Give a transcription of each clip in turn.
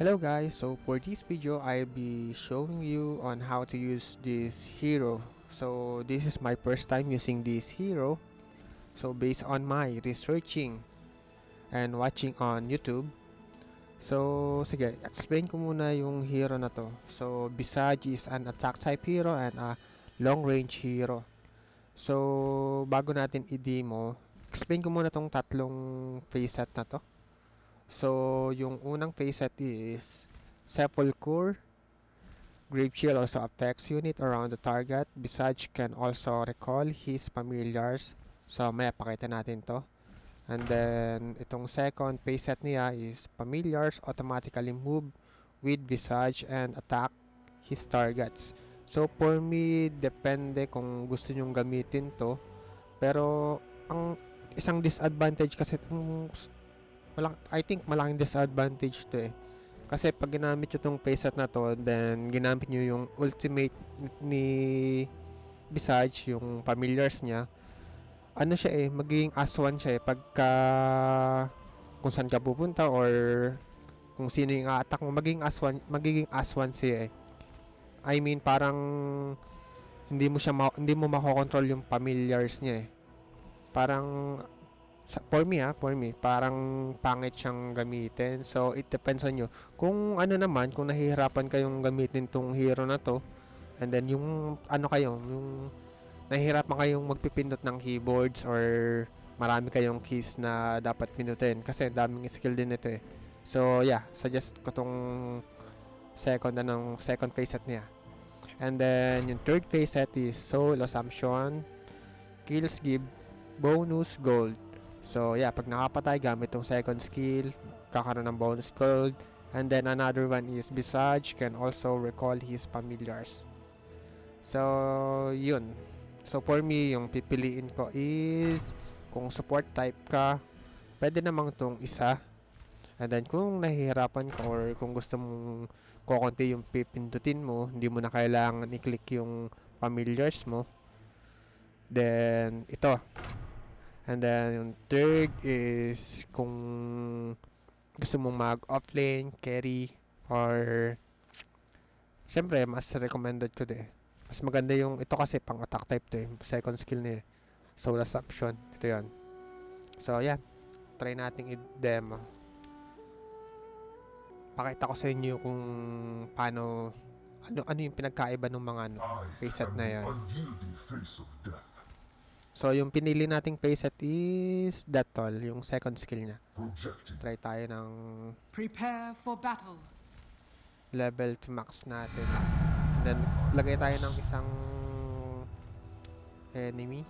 Hello guys, so for this video I'll be showing you on how to use this hero. So this is my first time using this hero. So based on my researching and watching on YouTube. So sige, explain ko muna yung hero na to. So Visage is an attack type hero and a long range hero. So bago natin i-demo, explain ko muna tong tatlong playset na to. So, yung unang playset is Sepulchre. Grave Chill also affects unit around the target. Visage can also recall his familiars. So, may pakita natin to. And then, itong second playset niya is Familiars automatically move with Visage and attack his targets. So, for me, depende kung gusto nyong gamitin to. Pero, ang isang disadvantage kasi I think malaking disadvantage to eh. Kasi pag ginamit nyo tong playset na to, then ginamit nyo yung ultimate ni Visage, yung familiars niya, ano siya eh, magiging aswan siya eh, pagka kung saan ka pupunta or kung sino yung a-attack mo, magiging aswan siya eh. I mean, parang hindi mo makokontrol yung familiars niya eh. Parang for me, parang pangit siyang gamitin. So, it depends on you. Kung ano naman, kung nahihirapan kayong gamitin tong hero na to, and then yung yung nahihirapan kayong magpipindot ng keyboards or marami kayong keys na dapat pindutin kasi daming skill din ito eh. So, yeah, suggest ko tong second playset niya. And then, yung third playset is Soul Assumption. Kills give bonus gold. So, yeah, pag nakapatay, gamit tong second skill, kakaroon ng bonus gold. And then, another one is Visage can also recall his familiars. So, yun. So, for me, yung pipiliin ko is, kung support type ka, pwede namang tong isa. And then, kung nahihirapan ka or kung gusto mong kukunti yung pipindutin mo, hindi mo na kailangan i-click yung familiars mo, then, ito. And then, yung third is kung gusto mong mag-offlane, carry, or syempre, mas recommended ko din. Mas maganda yung, ito kasi pang attack type to eh. Second skill niya eh. Soul Assumption. Ito yan. So, yan. Try nating i-demo. Pakita ko sa inyo kung paano, ano yung pinagkaiba ng mga playset na yan. So, yung pinili nating playset is that tall, yung second skill niya. Try tayo ng Prepare for battle. Level to max natin. And then, lagay tayo ng isang enemy.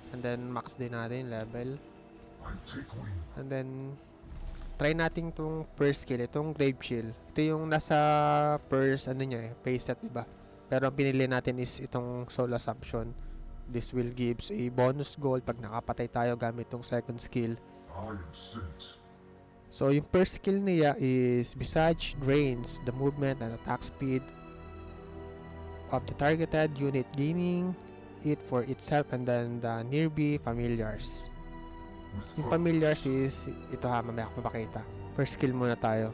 And then, max din natin level. And then, try natin itong first skill, itong Grave Chill. Ito yung nasa first, playset, diba? Pero ang pinili natin is itong Soul Assumption. This will gives a bonus gold pag nakapatay tayo gamit tong second skill. So, yung first skill niya is Visage drains the movement and attack speed of the targeted unit, gaining it for itself and then the nearby familiars. Yung familiars is, ito ha, mamaya ako mapakita. First skill muna tayo.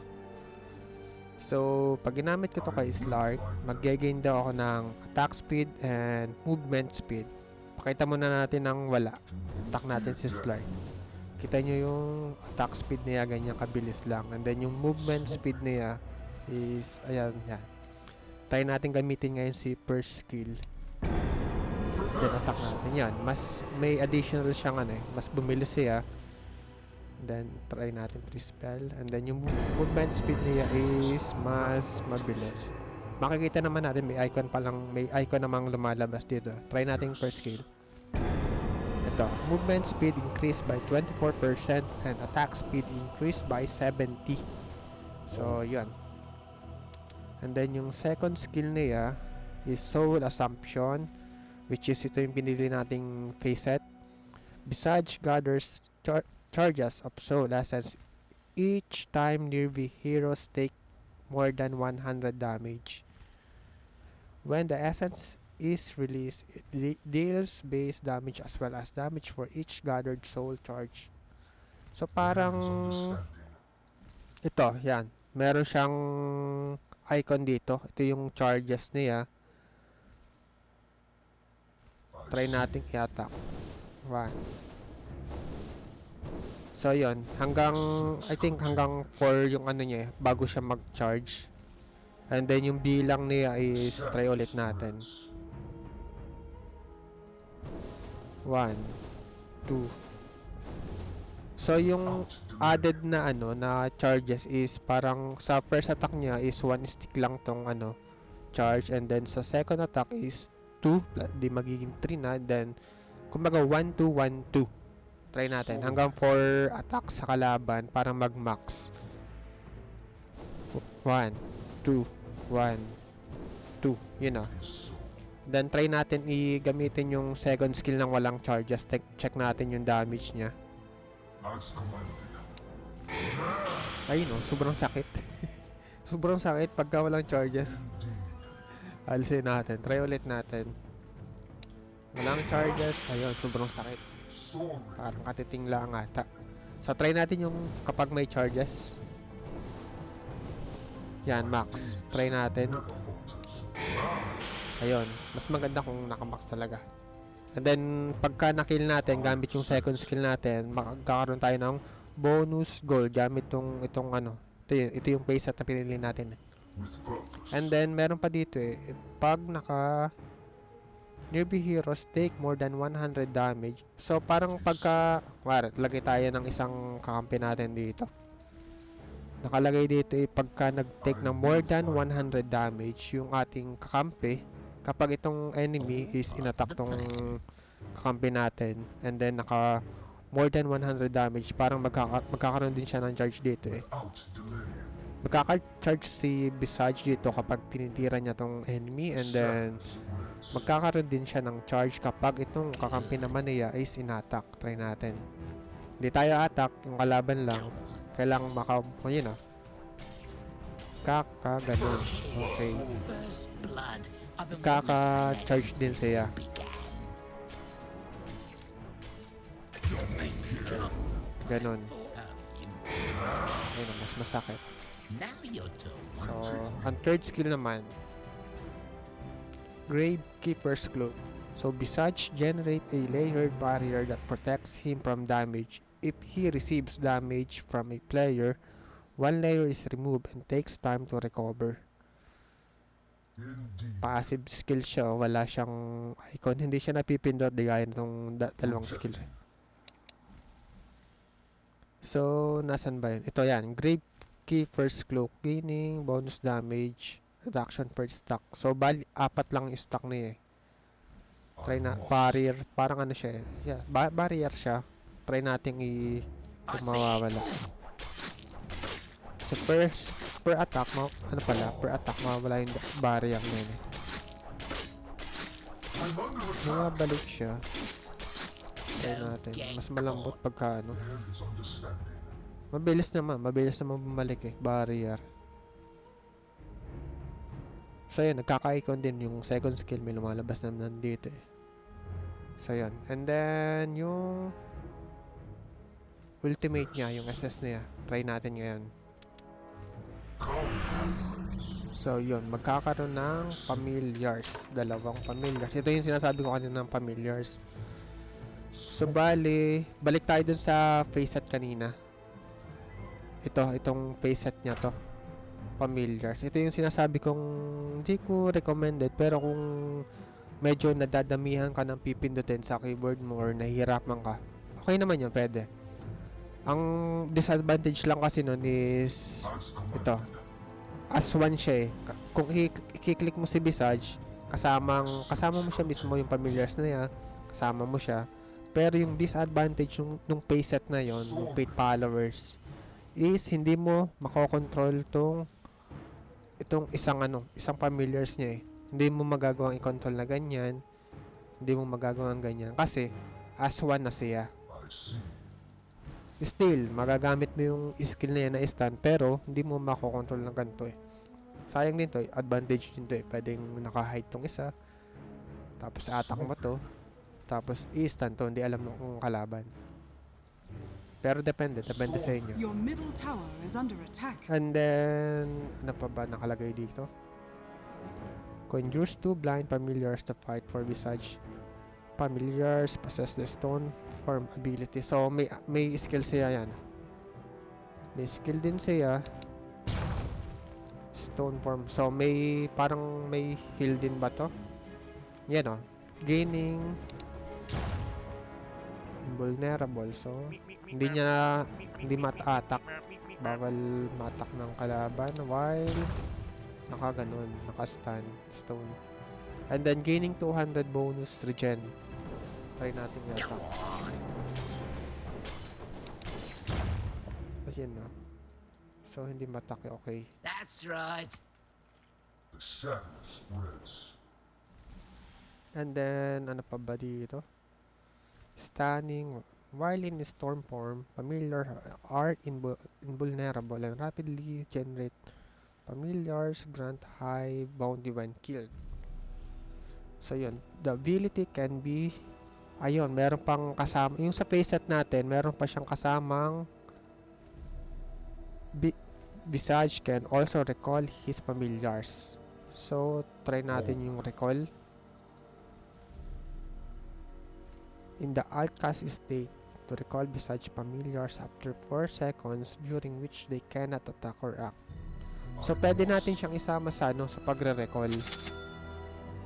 So, pag ginamit ko to kay Slark, mag-gain daw ako ng attack speed and movement speed. Pakita muna natin ng wala. Attack natin si Slark. Kita nyo yung attack speed niya, ganyan kabilis lang. And then yung movement speed niya is, ayan, yan. Try natin gamitin ngayon si first skill. Then attack natin yan. Mas may additional siyang mas bumilis siya. Then try natin pre-spell. And then yung movement speed niya is mas mabilis. Makikita naman natin may icon namang lumalabas dito. Try natin first skill. Ito, movement speed increased by 24% and attack speed increased by 70. So, yun. And then yung second skill niya is Soul Assumption, which is ito yung pinili nating playset. Visage gathers charges of soul essence each time nearby heroes take more than 100 damage. When the essence is released, it deals base damage as well as damage for each gathered soul charge. So parang ito, yan. Meron siyang icon dito. Ito yung charges niya. Try natin i-attack. 1. So, yun. Hanggang, I think hanggang 4 yung ano niya bago siya mag-charge. And then, yung bilang niya is try ulit natin. 1, 2. So, yung added na ano, na charges is parang sa first attack niya is 1 stick lang tong ano, charge. And then, sa second attack is 2. Di magiging 3 na. Then, kumbaga 1, 2, 1, 2. Try natin. Hanggang 4 attacks sa kalaban para mag-max. 1, 2, 1, 2. Yun o. Then, try natin i-gamitin yung second skill ng walang charges. Check natin yung damage niya. Ayun o. Sobrang sakit. Sobrang sakit pagka walang charges. Alisin natin. Try ulit natin. Walang charges. Ayun. Sobrang sakit. Parang katiting lang ata. So, try natin yung kapag may charges. Yan, max. Try natin. Ayun. Mas maganda kung naka-max talaga. And then, pagka na-kill natin, gamit yung second skill natin, magkakaroon tayo ng bonus gold gamit itong ano. Ito yung base set na pinili natin. And then, meron pa dito eh. Pag nearby heroes take more than 100 damage. So, parang pagka, lagay tayo ng isang kakampi natin dito. Nakalagay dito pagka nag-take ng more than 100 damage yung ating kakampi, kapag itong enemy is inattack tong kakampi natin, and then naka more than 100 damage, parang magkakaroon din siya ng charge dito eh. Magkaka-charge si Visage dito kapag tinitira niya tong enemy, and then magkakaroon din siya ng charge kapag itong kakampi naman niya is in-attack. Try natin. Hindi tayo attack, yung kalaban lang. Kailangan yun o. Ganun. Okay. Kaka-charge din siya. Ganun. Ayun, mas masakit. So, ang third skill naman, Gravekeeper's Cloak. So, Visage generate a layered barrier that protects him from damage. If he receives damage from a player, one layer is removed and takes time to recover. Passive skill siya, wala siyang icon, hindi siya napipindot di gaya nitong dalawang skill. So, nasan ba yun? Ito yan, Gravekeeper's Cloak, gaining bonus damage, reduction per stack. So, bali, 4 lang yung stack niya eh. Try na, barrier, parang ano siya eh. Yeah, barrier siya. Try natin kung mawawala. So, per attack, per attack, mawawala yung barrier niya eh. Bumabalik siya. Try natin. Mas malambot pagka ano. Mabilis naman bumalik eh, barrier. So yun, nagkaka-icon din yung second skill, may lumalabas naman dito eh. So yun, and then yung ultimate niya, yung SS niya, try natin ngayon. So yun, magkakaroon ng familiars, dalawang familiars. Ito yung sinasabi ko kanina ng familiars. So bali, balik tayo dun sa face set kanina. Itong face set niya to, familiars. Ito yung sinasabi kong hindi ko recommended, pero kung medyo nadadamihan ka ng pipindutin sa keyboard mo or nahihirapan ka, okay naman yun, pwede. Ang disadvantage lang kasi nun is ito, as one siya eh. Kung i-click mo si Visage, kasama mo siya mismo, yung familiars na yan, kasama mo siya. Pero yung disadvantage nung payset na yon, yung paid followers, is hindi mo makokontrol itong isang familiars niya eh. Hindi mo magagawang i-control na ganyan. Hindi mo magagawang ganyan. Kasi, as one na siya. Still, magagamit mo yung skill na yan na stun, pero hindi mo makokontrol ng ganito eh. Sayang din to eh. Advantage din to eh. Pwedeng naka-hide tong isa. Tapos attack mo to. Tapos i-stun to. Hindi alam ng kalaban. Pero depende sa inyo. Your middle tower is under attack. And then, ano pa ba nakalagay dito? Conjures 2 blind familiars to fight for Visage. Familiars possess the stone form ability. So, may skill siya yan. May skill din siya. Stone form. So, parang may heal din ba to? Yan o. Gaining invulnerable. So, hindi mata-attack. Bawal matak ng kalaban while naka-stun stone. And then gaining 200 bonus regen. Try natin yata. Kasi yun, no? So, hindi matake, okay. That's right. The shadow spreads. And then, ano pa ba dito? Stunning. While in storm form, familiar are invulnerable and rapidly generate familiars grant high bounty when killed. So yun, the ability can be, ayun, meron pang kasama, yung sa playset natin, meron pa siyang kasamang Visage can also recall his familiars. So, try natin yung recall. In the Outcast state, to recall Visage familiars after 4 seconds during which they cannot attack or act. So, pwede natin siyang isama sa sa pagre-recall.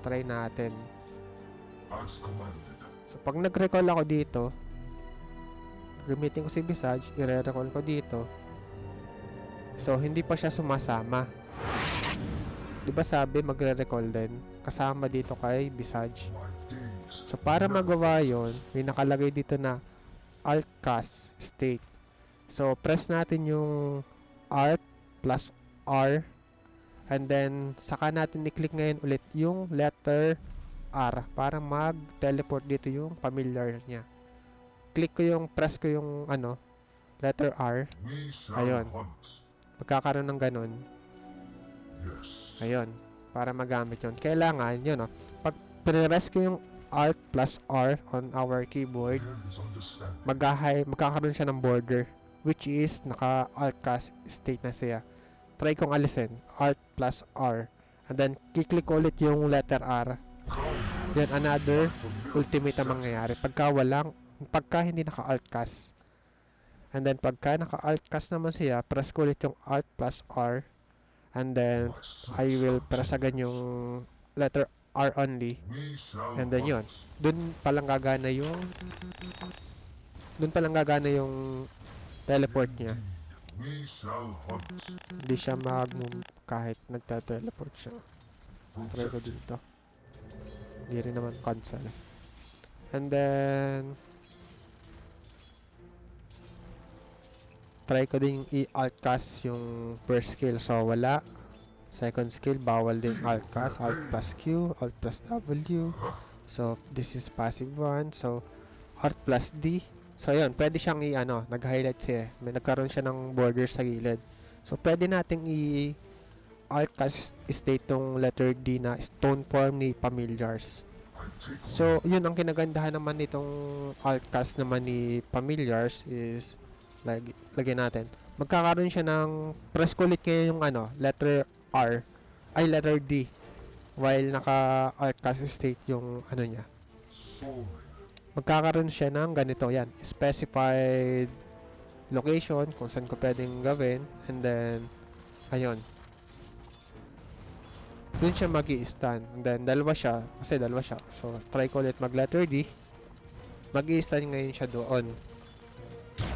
Try natin. As commanded. So, pag nag-recall ako dito, gamitin ko si Visage, i-recall ko dito. So, hindi pa siya sumasama. Diba sabi, magre-recall din. Kasama dito kay Visage. My days. So, para magawa yon, may nakalagay dito na Altcast state. So, press natin yung Alt plus R. And then, saka natin i-click ngayon ulit yung letter R para mag-teleport dito yung familiar niya. Press ko yung letter R. We shall Ayun. hunt. Magkakaroon ng ganun. Yes. Ayun. Para magamit yun. Kailangan yun, pag press ko yung Alt plus R on our keyboard, There is understanding. magkakaroon siya ng border, which is naka-Altcast state na siya. Try kong alisin. Alt plus R. And then, kiklik ulit yung letter R. Then, another ultimate ang mangyayari. Pagka hindi naka-Altcast. And then, pagka naka-Altcast naman siya, press ko ulit yung Alt plus R. And then, I will press agad yung letter R only. We shall And then yun. Dun palang gagana yung teleport niya. We shall hunt. Hindi siya mag-move kahit nagta-teleport siya. Try ko dito. Hindi rin naman cancel. And then, try ko din i-altcast yung first skill. So, wala. Second skill, bawal din altcast. Alt plus Q, Alt plus W. So, this is passive one. So, Alt plus D. So, yun. Pwede siyang nag-highlight siya. May nagkaroon siya ng border sa gilid. So, pwede nating i-altcast state tong letter D na stone form ni familiars. I take So, yun ang kinagandahan naman nitong altcast naman ni familiars is lagyan natin. Magkakaroon siya ng press ko ulit kayo yung letter R ay letter D while naka-altcast state yung niya. soaring. Magkakaroon siya ng ganito, yan, specified location kung saan ko pwedeng gawin, and then ayun, dun siya magi-stun. And then dalawa siya, so try ko ulit mag letter D, magi-stun ngayon siya doon.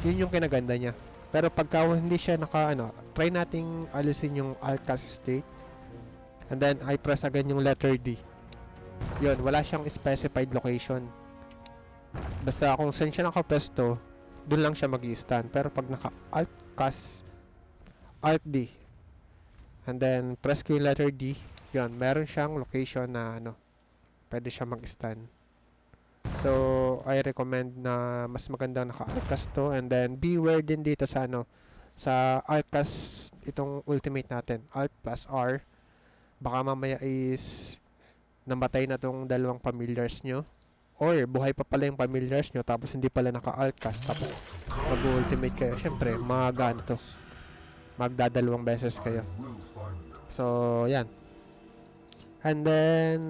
Yun yung kinaganda niya. Pero pagka hindi siya try nating alisin yung altcast state, and then I press agad yung letter D. Yun, wala siyang specified location. Basta kung saan siya nakapesto, dun lang siya mag-i-stand. Pero pag naka-altcast, Alt D, and then press ko yung letter D, yun, meron siyang location na pwede siya mag-stand. So, I recommend na mas magandang naka-altcast to, and then beware din dito sa sa altcast itong ultimate natin, Alt plus R. Baka mamaya is namatay na tong dalawang familiars nyo, Or buhay pa pala yung familiars nyo tapos hindi pala naka-altcast tapos mag-ultimate kayo. Siyempre, ano to, magdadalawang beses kayo. Will find them. So, yan. And then,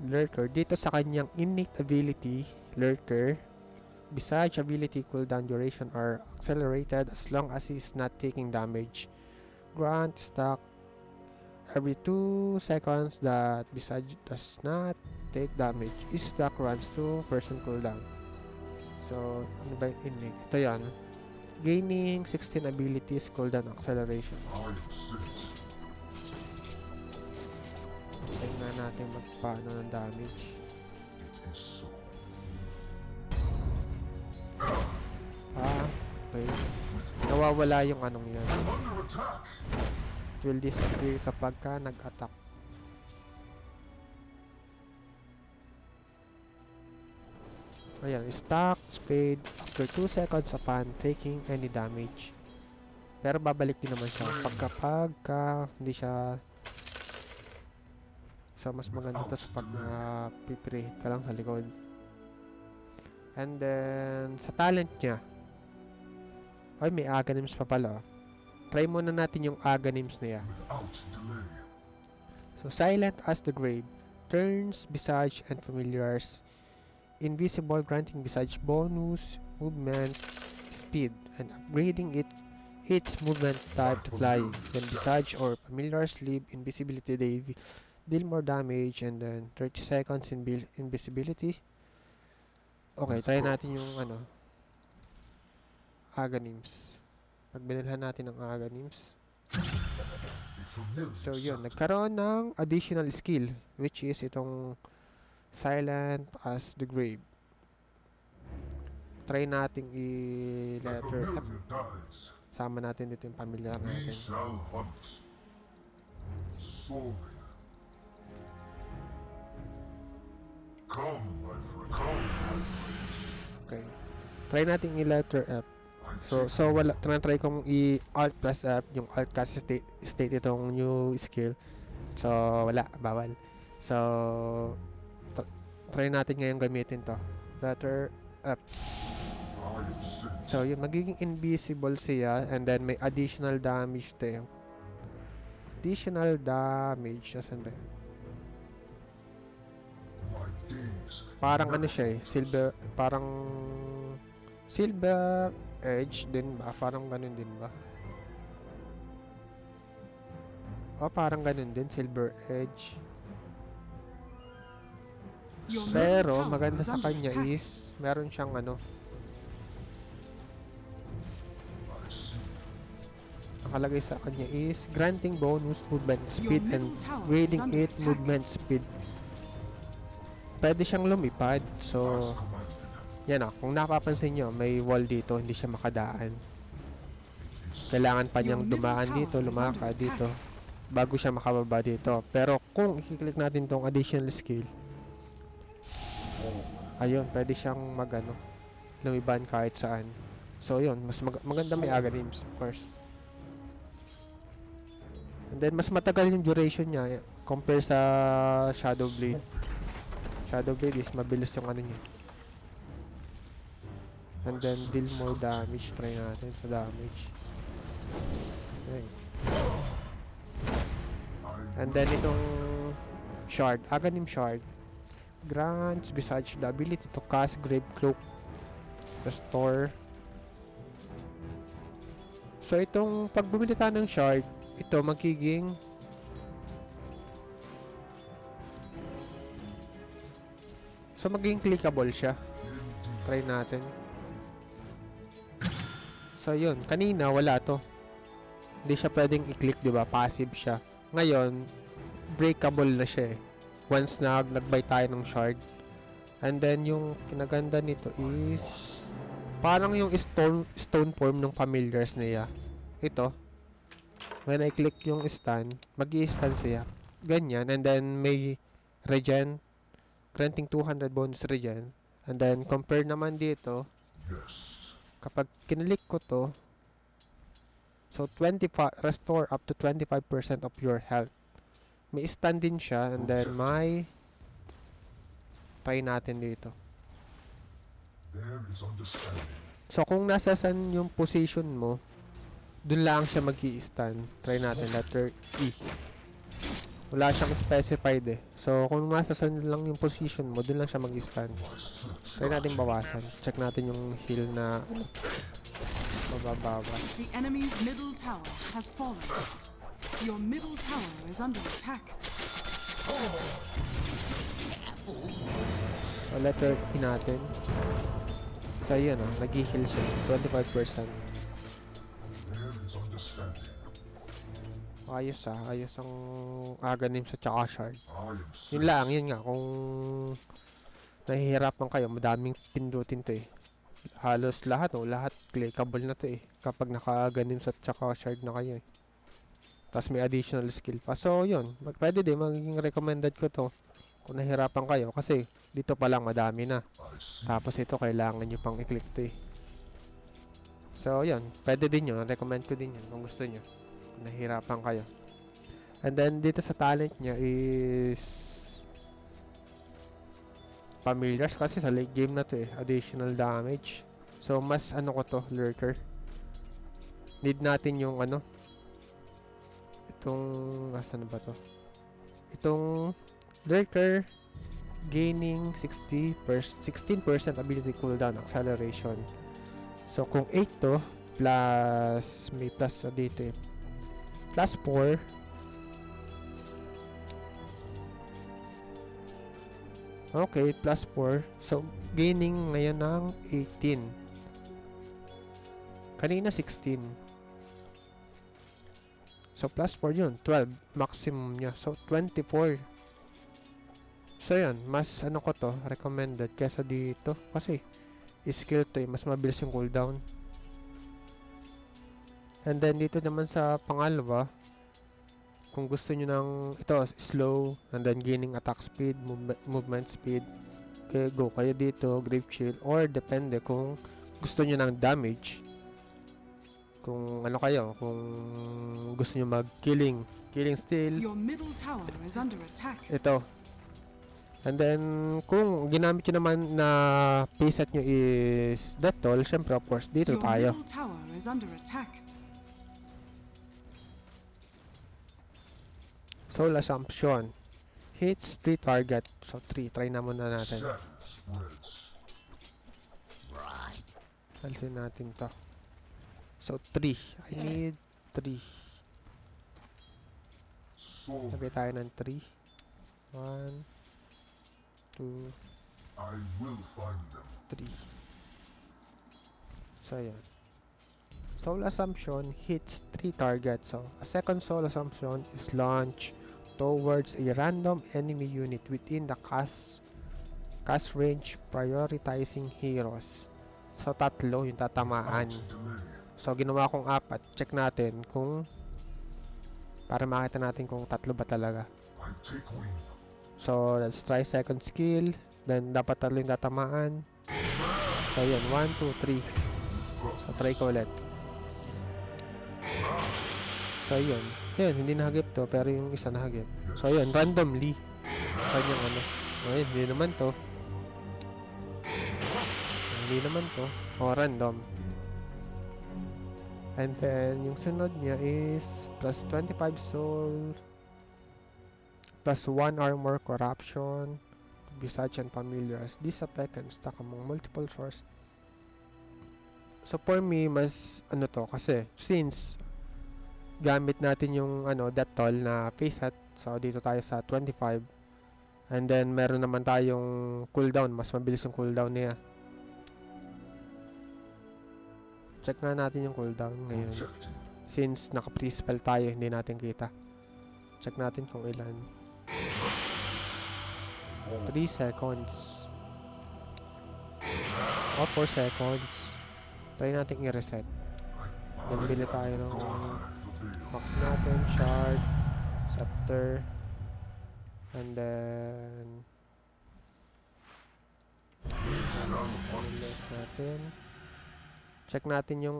Lurker. Dito sa kanyang innate ability, Lurker, Visage ability cooldown duration are accelerated as long as he is not taking damage. Grant stack every 2 seconds that Visage does not take damage. His stack runs 2% cooldown. So, ano ba yung innate? Ito yan. Gaining 16 abilities cooldown acceleration. I am sent. Tingnan natin magpaano ng damage. It is so. Okay. Nawawala yung anong yan. Under attack. It will disappear kapag ka nag-attack. Ayan, stack, spade, after 2 seconds upon taking any damage. Pero babalik din naman siya pagka hindi siya. So, mas maganda to sa pag pipreheat ka lang sa likod. And then, sa talent niya. Ay, may Aghanims pa pala. Try muna natin yung Aghanims niya. Without delay. So, Silent as the Grave. Turns, Visage, and Familiars invisible, granting Visage bonus, movement, speed, and upgrading its movement type to flying. When Visage or Familiars leave invisibility, they deal more damage, and then 30 seconds in invisibility. Okay, try natin yung Aghanims. Pagbinilhan natin ng Aghanims. A familiar So yun, sound. nagkaroon ng additional skill, which is itong Silent as the Grave. Try nating A i-letter F. familiar dies. Sama natin dito yung familiar We natin. shall hunt. Soaring. Come, my friend. Come, my friends. Okay. Try nating i-letter F. I So take wala, try kong i-alt plus F, yung alt kasi state itong new skill. So wala, bawal. So try natin ngayon gamitin to. Letter F. I am sent. So yun, magiging invisible siya and then may additional damage tayo. Additional damage, nasan ba yun? My days. Parang ano siya parang silver edge din ba? Parang ganun din ba? O parang ganun din, silver edge. Your middle Pero tower maganda is sa under kanya attack. is meron siyang I see. nakalagay sa kanya is granting bonus movement speed and middle tower is grading under it attack. movement speed. Pwede siyang lumipad. So As commanded. yan kung napapansin nyo, may wall dito, hindi siya makadaan. It is Kailangan pa niyang Your middle dumaan tower dito, is lumakad under dito, attack. bago siya makababa dito. Pero kung i-click natin tong additional skill, ayun, pwede siyang lumiban kahit saan. So yun, mas maganda may Aghanims, of course. And then, mas matagal yung duration niya compare sa Shadow Blade. Shadow Blade is mabilis yung niya. And then, deal more damage. Try natin sa damage. Okay. And then, itong Shard, Aghanim Shard, grants Visage the ability to cast Grave Cloak, Restore. So, itong pag bumili tayo ng Shard, ito magiging clickable siya. Try natin. So yun, kanina wala to. Hindi siya pwedeng i-click, 'di ba? Passive siya. Ngayon, breakable na siya eh. Once na nag-buy tayo ng shard. And then yung kinaganda nito is parang yung stone form ng familiars niya. Ito. When I click yung stun, mag-i-stun siya. Ganyan. And then may regen. Granting 200 bonus regen. And then compare naman dito, yes. kapag kinilik ko to, so 25 restore up to 25% of your health. May stun din siya and then may Try natin dito. There is understanding. So kung nasa saan yung position mo, dun lang siya mag-i-stand. Try natin letter E. Wala siyang specified eh. So kung nasa saan lang yung position mo, dun lang siya mag-i-stand. Try natin bawasan. Check natin yung heal na mabababa. The enemy's middle tower has fallen. Your middle tower is under attack. So letter E natin. So yun nag-heal siya. 25%. There is understanding. Ayos ayos ang aganim sa tsaka shard. I am Yun lang, yun nga, kung nahihirapan kayo, madaming pindutin to eh. Halos lahat lahat clickable na to eh. Kapag nakaganim sa tsaka shard na kayo eh. Tapos may additional skill pa. So yun, pwede din, magiging recommended ko to kung nahihirapan kayo. Kasi dito pa lang madami na. I see. Tapos ito, kailangan nyo pang i-click to eh. So yun, pwede din yun, recommend ko din yun kung gusto nyo. Kung nahihirapan kayo. And then dito sa talent niya is familiars kasi sa late game na to eh, additional damage. So mas ano ko to, lurker. Need natin yung itong asan ba to? Itong lurker gaining 16% ability cooldown acceleration. So kung 8 to plus may plus dito eh. Plus 4 okay, plus 4. So, gaining ngayon ng 18. Kanina 16. So, plus 4 yun. 12. Maximum niya. So, 24. So, yun. Mas ko to, recommended kesa dito. Kasi, skill to eh. Mas mabilis yung cooldown. And then, dito naman sa pangalawa, kung gusto nyo ng ito slow and then gaining attack speed, movement speed, okay, go kayo dito, grave shield, or depende kung gusto nyo ng damage, kung kung gusto nyo mag killing steal, Your middle tower is under attack. ito. And then kung ginamit nyo naman na payset nyo is death toll, syempre of course dito Your tayo. middle tower is under attack. Soul Assumption hits 3 target. So 3, try na muna natin. Shadow spreads. Alisin natin to. So 3, I need 3. Soul. Lagay tayo ng 3. 1 2 I will find them. 3. So yan. Soul Assumption hits 3 targets. So a second Soul Assumption is launched towards a random enemy unit within the cast range, prioritizing heroes. So tatlo yung tatamaan. Without delay. So ginawa kong 4. Check natin kung para makita natin kung tatlo ba talaga. I take wing. So let's try second skill. Then dapat tatlo yung tatamaan. So yun, 1, 2, 3. So try ko ulit. So yun. Yun, hindi nahagip to, pero yung isa nahagip. So yun, randomly. Kanyang ayun, hindi naman to. Hindi naman to. O, random. And then, yung sunod niya is plus 25 soul, plus 1 armor corruption, Visage and Familiars. This effect can stack among multiple source. So, for me, mas to, kasi, since gamit natin yung death toll na face hat. So dito tayo sa 25. And then meron naman tayong cooldown, mas mabilis yung cooldown niya. Check na natin yung cooldown ngayon. Since naka-pre-spell tayo, hindi natin kita. Check natin kung ilan. 3 seconds. O 4 seconds. Try natin i-reset. Then bili tayo ng box natin, shard, scepter, and then natin. Check natin yung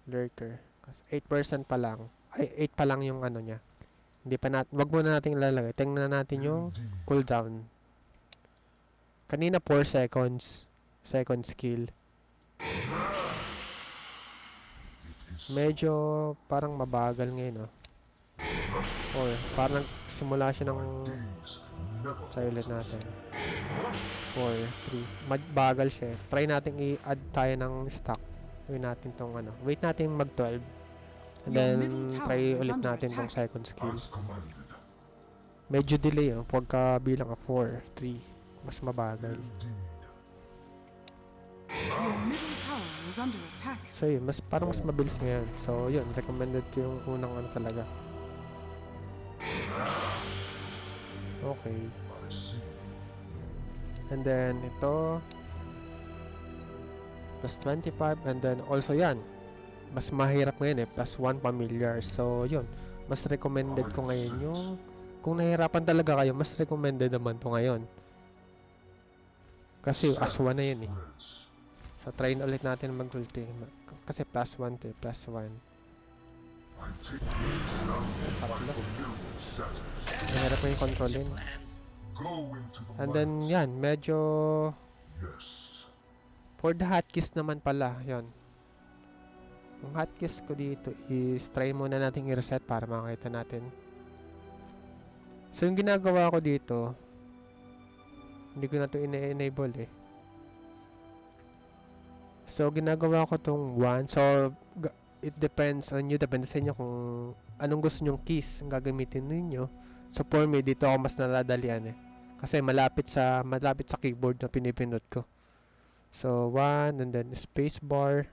lurker. Kasi 8% pa lang. Ay, 8 pa lang yung niya. Hindi pa natin, wag muna natin ilalagay. Tingnan natin yung Indeed. cooldown. Kanina 4 seconds. Second skill. It is Medyo parang mabagal ngayon, oh. Or parang simula siya ng days never silent falters. natin. 4, 3. Bagal siya eh. Try natin i-add tayo ng stock. Wait natin tong ano. Wait natin mag 12. And Your then middle tower try is ulit under natin tong attack. second skill. As commanded. Medyo delay, oh. Pagka bilang ka 4, 3. Mas mabagal. Indeed. Your middle tower is under attack. So yun, parang mas mabilis ngayon. So yun, recommended ko yung unang ano talaga. Okay. I see. And then ito plus 25 and then also yan. Mas mahirap ngayon eh, plus 1 familiar. So yun, mas recommended ko ngayon yung kung nahihirapan talaga kayo, mas recommended naman to ngayon. Kasi aswa na yun eh. Spreads. So try na ulit natin mag-ulti. Kasi plus 1 to eh, plus 1. I take no sound by familiar shatters. Mahirap mo yung kontrolin. Go into the And then mines. yan, medyo Yes. for the hotkeys naman pala, yon. Yung hotkeys ko dito is try muna natin i-reset para makita natin. So yung ginagawa ko dito, hindi ko na to ina-enable eh. So ginagawa ko tong 1. So it depends on you, depende sa inyo kung anong gusto nyong keys ang gagamitin ninyo. So for me, dito ako mas naladalian eh. Kasi malapit sa keyboard na pinipindot ko. So 1 and then space bar.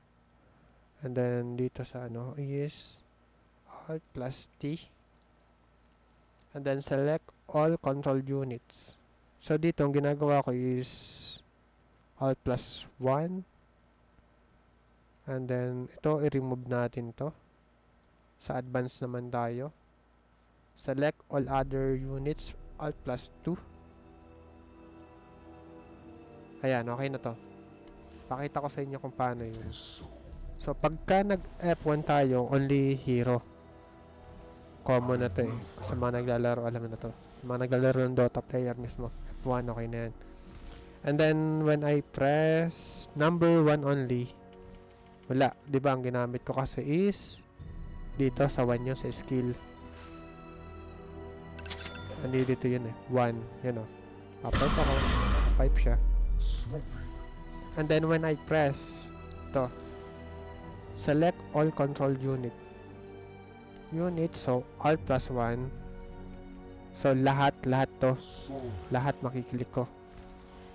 And then dito sa ano is Alt plus T. And then select all control units. So dito ang ginagawa ko is Alt plus 1. And then ito i-remove natin to. Sa advanced naman tayo. Select all other units, Alt plus 2. Ayan, okay na to. Pakita ko sa inyo kung paano yun. Is so. So, pagka nag-F1 tayo, only hero. Common na to eh. Sa mga naglalaro, alam na to. Sa mga naglalaro ng Dota player mismo. F1, okay na yan. And then, when I press number 1 only, wala. Diba, ang ginamit ko kasi is dito sa 1 yun, sa skill. Dito yun eh. 1. Yun o. Pipe ako. Pipe siya. Swooping. And then when I press to select all control unit. So Alt plus 1. So lahat to. Soaring. Lahat makiklik ko.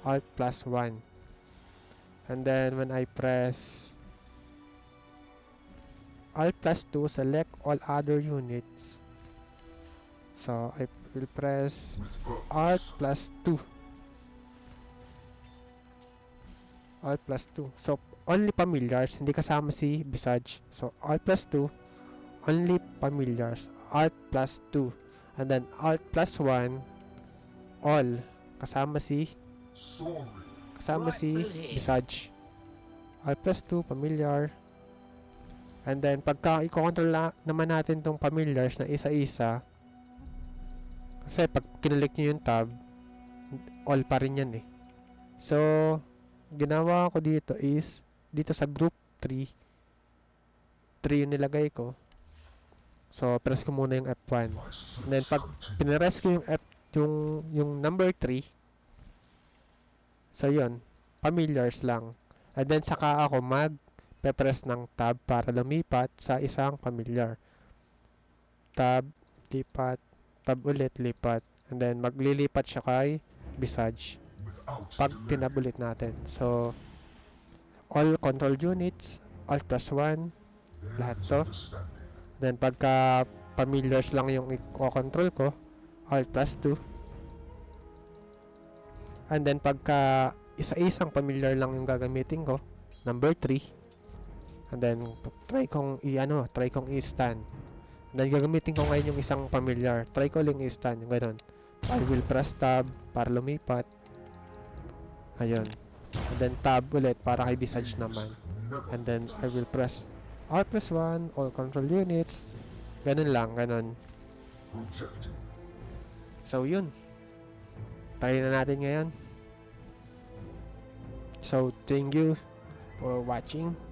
Alt plus 1. And then when I press Alt plus 2, select all other units. So I will press With purpose. Alt plus 2. Alt plus 2. So, only familiars. Hindi kasama si Visage. So, Alt plus 2. Only familiars. Alt plus 2. And then, Alt plus 1. All. Kasama si Soaring. Visage. Alt plus 2. Familiar. And then, pagka i-control naman natin tong familiars na isa-isa, kasi pag kinalik nyo yung tab, all pa rin yan eh. So, ginawa ko dito is, dito sa group 3 yung nilagay ko. So, press ko muna yung F1. My And then, sense pag continues. pinress ko yung number 3, so yun, familiars lang. And then, saka ako mag-press ng tab para lumipat sa isang familiar. Tab, lipat, tab ulit, lipat. And then, maglilipat siya kay Visage Without pag delay. tinabulit natin. So, all control units, Alt plus 1. There lahat is to. understanding. Then, pagka familiars lang yung i-control ko, Alt plus 2. And then, pagka isa-isang familiar lang yung gagamitin ko, number 3. And then, try kong i-stun. And then, gagamitin ko ngayon yung isang familiar. Try ko lang i-stun, yung ganun. I will press tab para lumipat. Ayun. And then, tab ulit para kay Visage naman. Never And then, I falters. will press Alt plus 1, all control units. Ganun lang, ganun. Projecting. So yun. Try na natin ngayon. So thank you for watching.